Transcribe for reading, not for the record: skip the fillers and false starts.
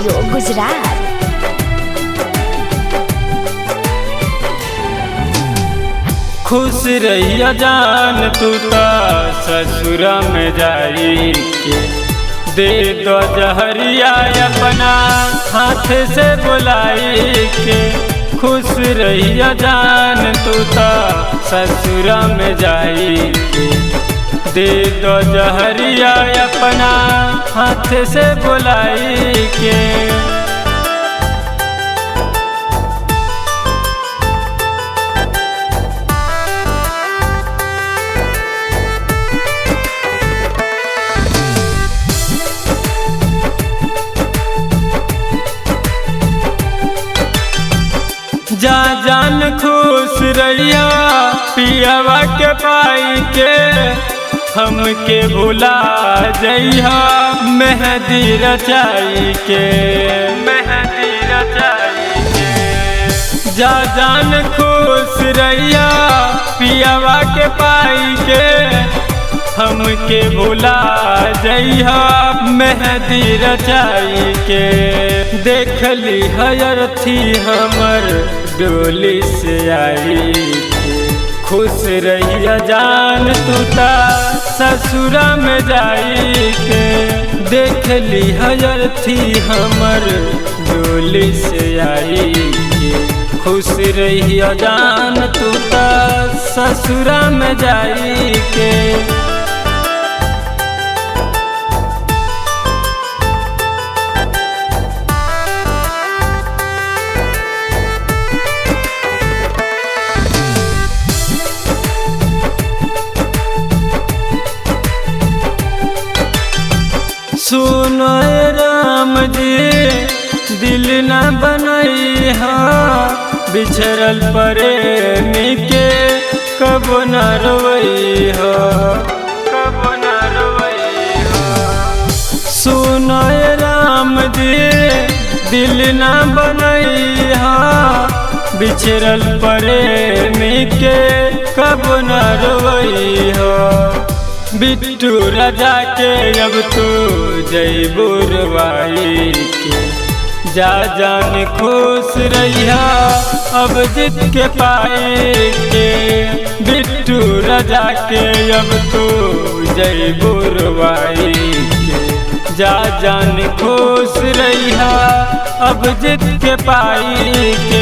Studio Gujarat. खुश रहिया जान तू ता ससुरा में जाई के, दे दो जहरिया अपना हाथ से बुलाई के। खुश रहिया जान तू ता ससुरा में जाई के, दे दो जहरिया अपना हाथ से बुलाई के। जा जान खुश रहिया पियावा के पाई के, हमके भुला जइहा मेहंदी रचाई के, मेहंदी रचाई के। जा जान खुश रहिया पियावा के पाई के, हमके भुला जइहा मेहंदी रचाई के। देख ली हयरथी हमर डोली से आई के, खुश रहिया जान तू ता ससुरा में जाई के। देख ली हयरथी हमर डोली से आई के, खुश रहिया जान तू ता ससुरा में जाई के। सुनो राम जी दिल न बनई हा, बिछड़ल प्रेमी के कब न रोई हो, कब न रोई हो। सुनो राम जी दिल न बनई हा, बिछड़ल प्रेमी के कब न रोई हो। बिट्टू राजा के अब तू जइबू रवाई के, जा जान खुश रहिया अब जीत के पाई के। बिट्टू राजा के अब तू जइबू रवाई के, जा जान खुश रहिया अब जीत के पाई के।